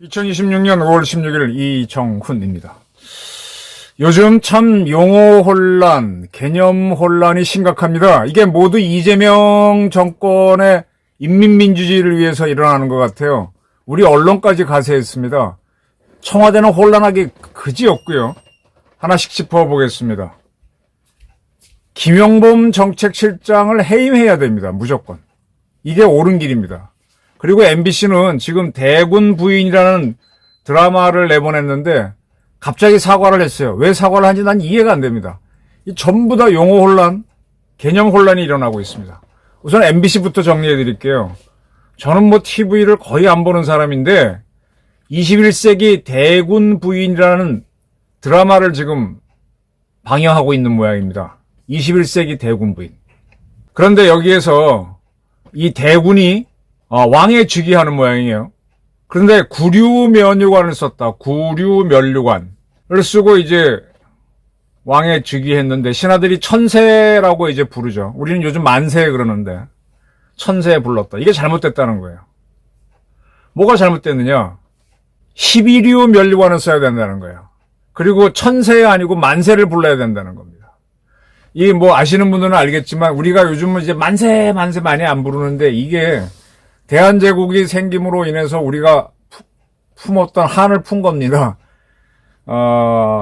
(2026년 5월 16일) 이정훈입니다. 요즘 참 용어 혼란, 개념 혼란이 심각합니다. 이게 모두 이재명 정권의 인민민주주의를 위해서 일어나는 것 같아요. 우리 언론까지 가세했습니다. 청와대는 혼란하기 그지없고요. 하나씩 짚어보겠습니다. 김용범 정책실장을 해임해야 됩니다. 무조건. 이게 옳은 길입니다. 그리고 MBC는 지금 대군 부인이라는 드라마를 내보냈는데 갑자기 사과를 했어요. 왜 사과를 한지 난 이해가 안 됩니다. 이 전부 다 용어 혼란, 개념 혼란이 일어나고 있습니다. 우선 MBC부터 정리해 드릴게요. 저는 TV를 거의 안 보는 사람인데 21세기 대군 부인이라는 드라마를 지금 방영하고 있는 모양입니다. 21세기 대군 부인. 그런데 여기에서 이 대군이 왕의 즉위하는 모양이에요. 그런데 구류면류관을 썼다. 구류면류관을 쓰고 이제 왕의 즉위했는데 신하들이 천세라고 이제 부르죠. 우리는 요즘 만세 그러는데 천세 불렀다. 이게 잘못됐다는 거예요. 뭐가 잘못됐느냐? 11류 면류관을 써야 된다는 거예요. 그리고 천세 아니고 만세를 불러야 된다는 겁니다. 이 아시는 분들은 알겠지만 우리가 요즘은 이제 만세 많이 안 부르는데 이게 대한제국이 생김으로 인해서 우리가 품었던 한을 푼 겁니다.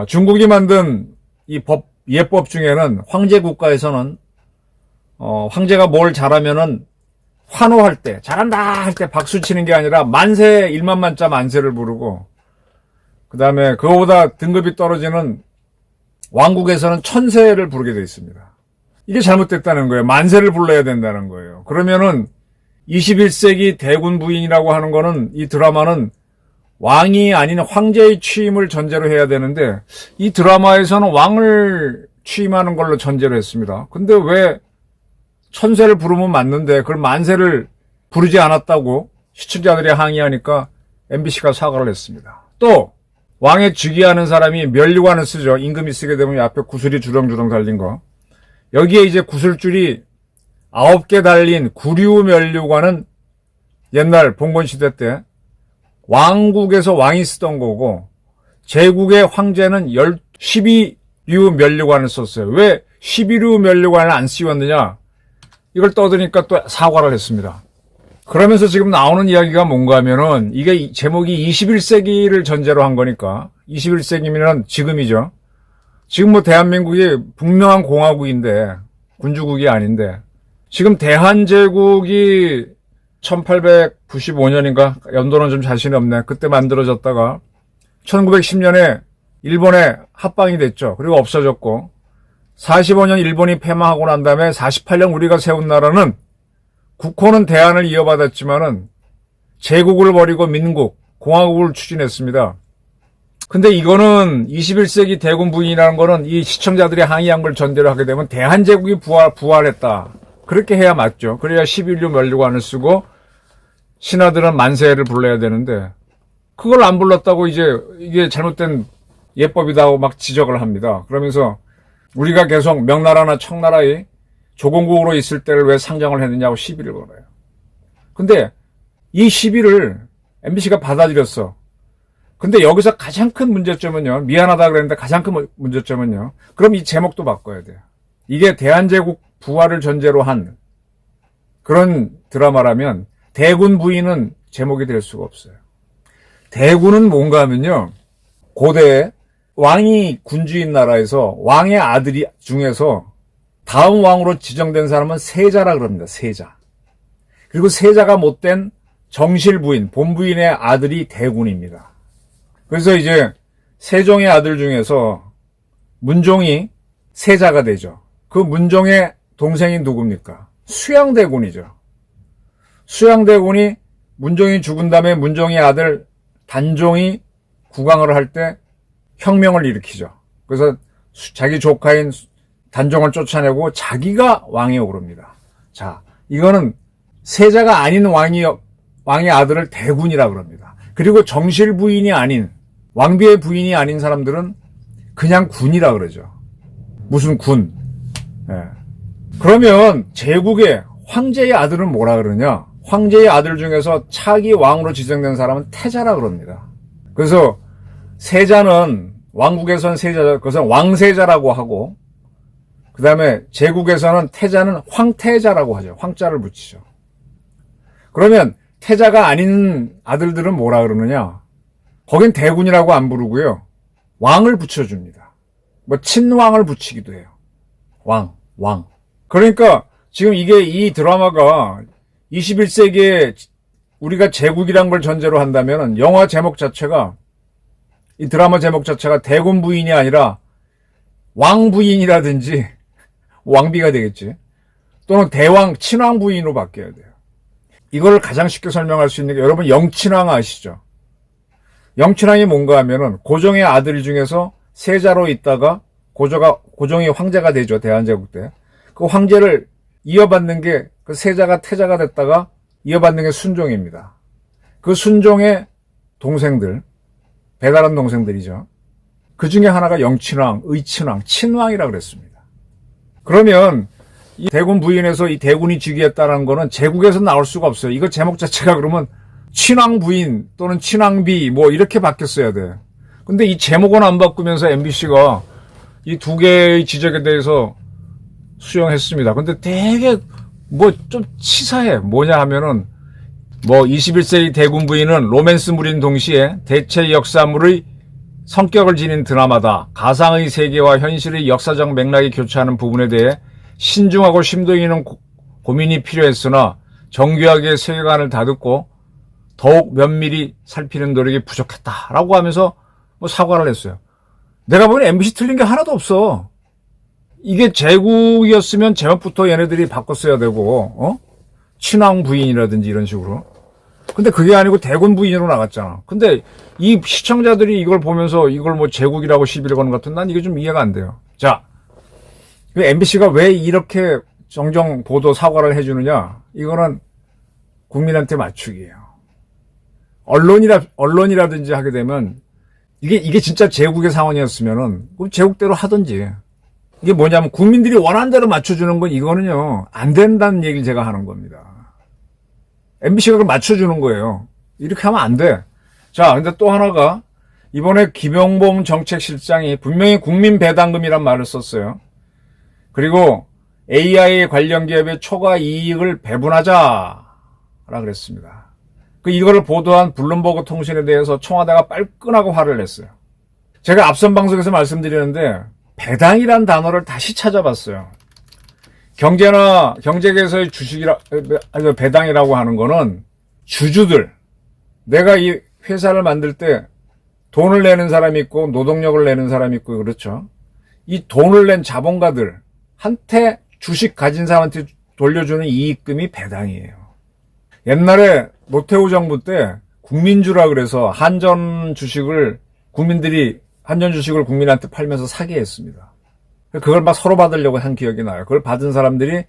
중국이 만든 이 예법 중에는 황제 국가에서는 황제가 뭘 잘하면은 환호할 때, 잘한다 할 때 박수 치는 게 아니라 만세, 1만 만자 만세를 부르고, 그 다음에 그거보다 등급이 떨어지는 왕국에서는 천세를 부르게 되어 있습니다. 이게 잘못됐다는 거예요. 만세를 불러야 된다는 거예요. 그러면은 21세기 대군 부인이라고 하는 거는 이 드라마는 왕이 아닌 황제의 취임을 전제로 해야 되는데 이 드라마에서는 왕을 취임하는 걸로 전제로 했습니다. 근데 왜 천세를 부르면 맞는데 그걸 만세를 부르지 않았다고 시청자들이 항의하니까 MBC가 사과를 했습니다. 또 왕의 즉위하는 사람이 면류관을 쓰죠. 임금이 쓰게 되면 앞에 구슬이 주렁주렁 달린 거. 여기에 이제 구슬줄이 9개 달린 구류면류관은 옛날 봉건시대 때 왕국에서 왕이 쓰던 거고 제국의 황제는 12류 면류관을 썼어요. 왜 12류 면류관을 안 씌웠느냐? 이걸 떠드니까 또 사과를 했습니다. 그러면서 지금 나오는 이야기가 뭔가 하면은 이게 제목이 21세기를 전제로 한 거니까 21세기면 지금이죠. 지금 대한민국이 분명한 공화국인데 군주국이 아닌데 지금 대한제국이 1895년인가 연도는 좀 자신이 없네. 그때 만들어졌다가 1910년에 일본에 합방이 됐죠. 그리고 없어졌고 45년 일본이 패망하고 난 다음에 48년 우리가 세운 나라는 국호는 대한을 이어받았지만은 제국을 버리고 민국, 공화국을 추진했습니다. 근데 이거는 21세기 대군 부인이라는 거는 이 시청자들이 항의한 걸 전제로 하게 되면 대한제국이 부활했다. 그렇게 해야 맞죠. 그래야 11류 면류관을 쓰고 신하들은 만세를 불러야 되는데 그걸 안 불렀다고 이게 잘못된 예법이다 고 지적을 합니다. 그러면서 우리가 계속 명나라나 청나라의 조공국으로 있을 때를 왜 상정을 했느냐고 시비를 걸어요. 근데 이 시비를 MBC가 받아들였어. 근데 여기서 가장 큰 문제점은요. 미안하다 그랬는데 가장 큰 문제점은요. 그럼 이 제목도 바꿔야 돼요. 이게 대한제국 부활을 전제로 한 그런 드라마라면 대군 부인은 제목이 될 수가 없어요. 대군은 뭔가 하면요. 고대에 왕이 군주인 나라에서 왕의 아들이 중에서 다음 왕으로 지정된 사람은 세자라 그럽니다. 세자. 그리고 세자가 못된 정실 부인, 본부인의 아들이 대군입니다. 그래서 이제 세종의 아들 중에서 문종이 세자가 되죠. 그 문종의 동생이 누굽니까? 수양대군이죠. 수양대군이 문종이 죽은 다음에 문종의 아들 단종이 국왕을 할 때 혁명을 일으키죠. 그래서 자기 조카인 단종을 쫓아내고 자기가 왕에 오릅니다. 자, 이거는 세자가 아닌 왕의 아들을 대군이라 그럽니다. 그리고 정실 부인이 아닌 왕비의 부인이 아닌 사람들은 그냥 군이라 그러죠. 무슨 군. 예. 그러면 제국의 황제의 아들은 뭐라 그러냐? 황제의 아들 중에서 차기 왕으로 지정된 사람은 태자라 그럽니다. 그래서 세자는 왕국에서는 세자, 그것은 왕세자라고 하고, 그 다음에 제국에서는 태자는 황태자라고 하죠. 황자를 붙이죠. 그러면 태자가 아닌 아들들은 뭐라 그러느냐? 거긴 대군이라고 안 부르고요. 왕을 붙여줍니다. 뭐 친왕을 붙이기도 해요. 왕. 그러니까 지금 이 드라마가 21세기에 우리가 제국이란 걸 전제로 한다면 영화 제목 자체가, 이 드라마 제목 자체가 대군 부인이 아니라 왕 부인이라든지 왕비가 되겠지. 또는 대왕 친왕 부인으로 바뀌어야 돼요. 이걸 가장 쉽게 설명할 수 있는 게, 여러분 영친왕 아시죠? 영친왕이 뭔가 하면은 고종의 아들 중에서 세자로 있다가 고종이 황제가 되죠. 대한제국 때. 그 황제를 이어받는 게, 그 세자가 태자가 됐다가 이어받는 게 순종입니다. 그 순종의 동생들, 배달한 동생들이죠. 그 중에 하나가 영친왕, 의친왕, 친왕이라 그랬습니다. 그러면 이 대군 부인에서 이 대군이 즉위했다는 거는 제국에서 나올 수가 없어요. 이거 제목 자체가 그러면 친왕 부인 또는 친왕비 뭐 이렇게 바뀌었어야 돼. 근데 이 제목은 안 바꾸면서 MBC가 이 두 개의 지적에 대해서 수용했습니다. 근데 되게 뭐 좀 치사해. 뭐냐 하면은 뭐 21세기 대군 부인은 로맨스물인 동시에 대체 역사물의 성격을 지닌 드라마다. 가상의 세계와 현실의 역사적 맥락이 교차하는 부분에 대해 신중하고 심도 있는 고민이 필요했으나 정교하게 세계관을 다듬고 더욱 면밀히 살피는 노력이 부족했다라고 하면서 뭐 사과를 했어요. 내가 보기엔 MBC 틀린 게 하나도 없어. 이게 제국이었으면 제목부터 얘네들이 바꿨어야 되고, 친왕 부인이라든지 이런 식으로. 근데 그게 아니고 대군 부인으로 나갔잖아. 근데 이 시청자들이 이걸 보면서 이걸 뭐 제국이라고 시비를 거는 것 같은, 난 이게 좀 이해가 안 돼요. 자, MBC가 왜 이렇게 정정 보도 사과를 해주느냐? 이거는 국민한테 맞추기예요. 언론이라든지 하게 되면 이게 진짜 제국의 상황이었으면은 그럼 제국대로 하든지. 이게 뭐냐면 국민들이 원하는 대로 맞춰주는 건 이거는요 안 된다는 얘기를 제가 하는 겁니다. MBC가 그걸 맞춰주는 거예요. 이렇게 하면 안 돼. 자, 근데 또 하나가 이번에 김용범 정책실장이 분명히 국민 배당금이란 말을 썼어요. 그리고 AI 관련 기업의 초과 이익을 배분하자라 그랬습니다. 이거를 보도한 블룸버그 통신에 대해서 청와대가 빨끈하고 화를 냈어요. 제가 앞선 방송에서 말씀드렸는데 배당이란 단어를 다시 찾아봤어요. 경제계에서의 배당이라고 하는 거는 주주들, 내가 이 회사를 만들 때 돈을 내는 사람이 있고 노동력을 내는 사람이 있고 그렇죠. 이 돈을 낸 자본가들한테 주식 가진 사람한테 돌려주는 이익금이 배당이에요. 옛날에 노태우 정부 때 국민주라 그래서 한전 주식을 국민한테 팔면서 사기했습니다. 그걸 막 서로 받으려고 한 기억이 나요. 그걸 받은 사람들이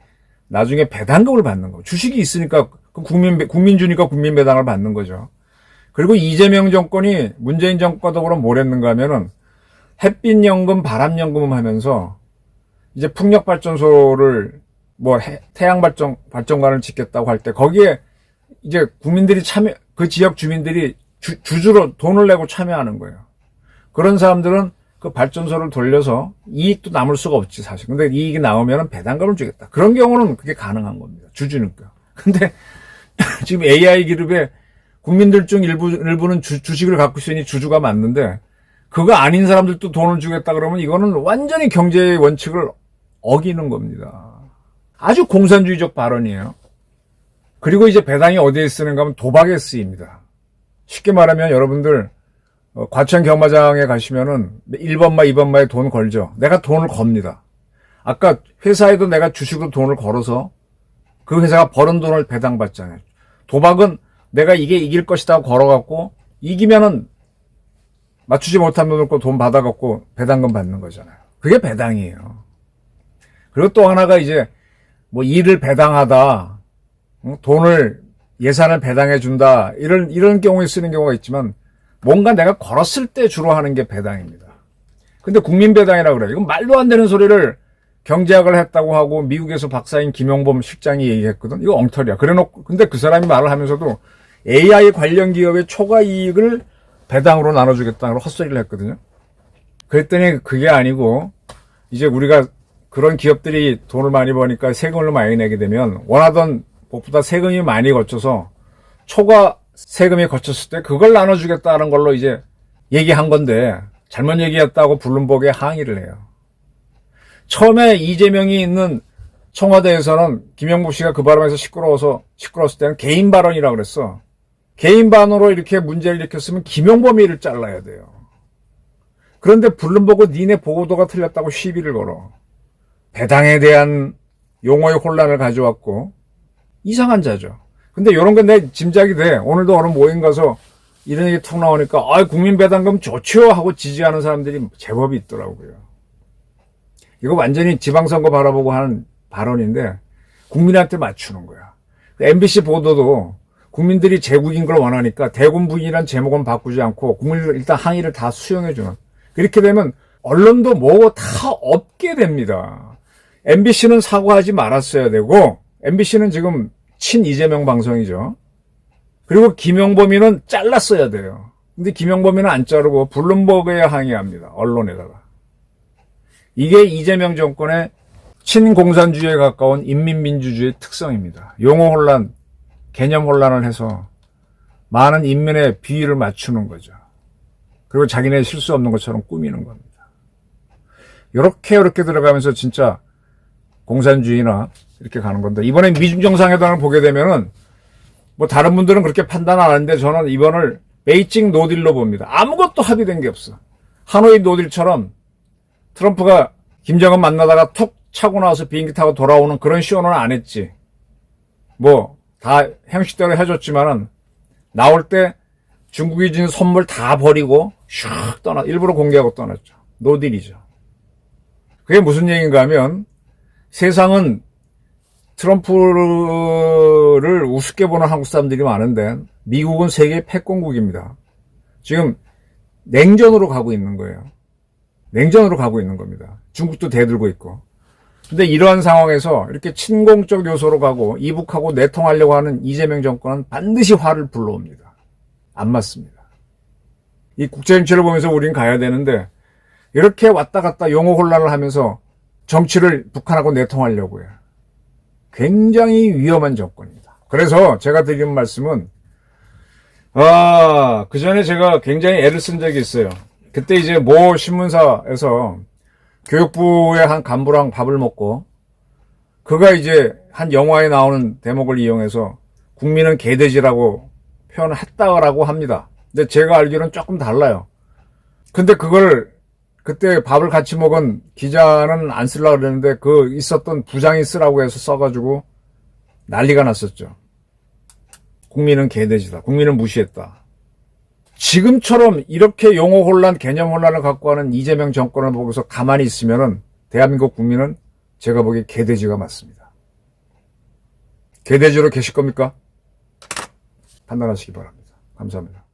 나중에 배당금을 받는 거예요. 주식이 있으니까 국민주니까 국민배당을 받는 거죠. 그리고 이재명 정권이 문재인 정권과 더불어 뭘 했는가 하면은 햇빛연금, 바람연금 하면서 이제 풍력발전소를 뭐 태양발전관을 짓겠다고 할 때 거기에 이제 국민들이 그 지역 주민들이 주주로 돈을 내고 참여하는 거예요. 그런 사람들은 그 발전소를 돌려서 이익도 남을 수가 없지, 사실. 근데 이익이 나오면 배당금을 주겠다. 그런 경우는 그게 가능한 겁니다. 주주니까. 근데 지금 AI 기업에 국민들 중 일부는 주식을 갖고 있으니 주주가 맞는데 그거 아닌 사람들도 돈을 주겠다 그러면 이거는 완전히 경제의 원칙을 어기는 겁니다. 아주 공산주의적 발언이에요. 그리고 이제 배당이 어디에 쓰는가 하면 도박에 쓰입니다. 쉽게 말하면 여러분들 과천 경마장에 가시면은 1번마, 2번마에 돈 걸죠. 내가 돈을 겁니다. 아까 회사에도 내가 주식으로 돈을 걸어서 그 회사가 버는 돈을 배당받잖아요. 도박은 내가 이게 이길 것이다 걸어갖고 이기면은 맞추지 못한 돈을 돈 받아갖고 배당금 받는 거잖아요. 그게 배당이에요. 그리고 또 하나가 이제 뭐 일을 배당하다, 예산을 배당해준다, 이런 경우에 쓰는 경우가 있지만 뭔가 내가 걸었을 때 주로 하는 게 배당입니다. 근데 국민배당이라고 그래요. 이건 말도 안 되는 소리를 경제학을 했다고 하고 미국에서 박사인 김용범 실장이 얘기했거든. 이거 엉터리야. 그래놓고 근데 그 사람이 말을 하면서도 AI 관련 기업의 초과 이익을 배당으로 나눠주겠다고 헛소리를 했거든요. 그랬더니 그게 아니고 이제 우리가 그런 기업들이 돈을 많이 버니까 세금을 많이 내게 되면 원하던 것보다 세금이 많이 거쳐서 초과 세금이 거쳤을 때 그걸 나눠주겠다는 걸로 이제 얘기한 건데 잘못 얘기했다고 블룸버그에 항의를 해요. 처음에 이재명이 있는 청와대에서는 김영국 씨가 그 발언에서 시끄러웠을 때는 개인 발언이라고 그랬어. 개인 발언으로 이렇게 문제를 일으켰으면 김용범이를 잘라야 돼요. 그런데 블룸버그 니네 보도가 틀렸다고 시비를 걸어. 배당에 대한 용어의 혼란을 가져왔고 이상한 자죠. 근데 이런 건 내 짐작이 돼. 오늘도 어느 모임 가서 이런 얘기 툭 나오니까 국민배당금 좋죠 하고 지지하는 사람들이 제법 있더라고요. 이거 완전히 지방선거 바라보고 하는 발언인데 국민한테 맞추는 거야. MBC 보도도 국민들이 제국인 걸 원하니까 대군 부인이란 제목은 바꾸지 않고 국민들 일단 항의를 다 수용해 주는. 그렇게 되면 언론도 뭐 다 없게 됩니다. MBC는 사과하지 말았어야 되고 MBC는 지금 친 이재명 방송이죠. 그리고 김용범이는 잘랐어야 돼요. 근데 김용범이는 안 자르고 블룸버그에 항의합니다. 언론에다가. 이게 이재명 정권의 친공산주의에 가까운 인민민주주의의 특성입니다. 용어 혼란, 개념 혼란을 해서 많은 인민의 비위를 맞추는 거죠. 그리고 자기네 실수 없는 것처럼 꾸미는 겁니다. 이렇게 들어가면서 진짜 공산주의나 이렇게 가는 건데 이번에 미중 정상회담을 보게 되면은 뭐 다른 분들은 그렇게 판단 안 하는데 저는 이번을 베이징 노딜로 봅니다. 아무것도 합의된 게 없어. 하노이 노딜처럼 트럼프가 김정은 만나다가 툭 차고 나와서 비행기 타고 돌아오는 그런 쇼는 안 했지. 뭐 다 형식대로 해줬지만은 나올 때 중국이 준 선물 다 버리고 슉 일부러 공개하고 떠났죠. 노딜이죠. 그게 무슨 얘기인가 하면 세상은 트럼프를 우습게 보는 한국 사람들이 많은데 미국은 세계 패권국입니다. 지금 냉전으로 가고 있는 거예요. 냉전으로 가고 있는 겁니다. 중국도 대들고 있고. 근데 이러한 상황에서 이렇게 친공적 요소로 가고 이북하고 내통하려고 하는 이재명 정권은 반드시 화를 불러옵니다. 안 맞습니다. 이 국제정치를 보면서 우린 가야 되는데 이렇게 왔다 갔다 용어 혼란을 하면서 정치를 북한하고 내통하려고 해요. 굉장히 위험한 정권입니다. 그래서 제가 드리는 말씀은 그 전에 제가 굉장히 애를 쓴 적이 있어요. 그때 이제 모 신문사에서 교육부의 한 간부랑 밥을 먹고 그가 이제 한 영화에 나오는 대목을 이용해서 국민은 개돼지라고 표현을 했다고 합니다. 근데 제가 알기로는 조금 달라요. 근데 그걸 그때 밥을 같이 먹은 기자는 안 쓰려고 그랬는데 그 있었던 부장이 쓰라고 해서 써가지고 난리가 났었죠. 국민은 개돼지다. 국민은 무시했다. 지금처럼 이렇게 용어 혼란, 개념 혼란을 갖고 하는 이재명 정권을 보고서 가만히 있으면은 대한민국 국민은 제가 보기에 개돼지가 맞습니다. 개돼지로 계실 겁니까? 판단하시기 바랍니다. 감사합니다.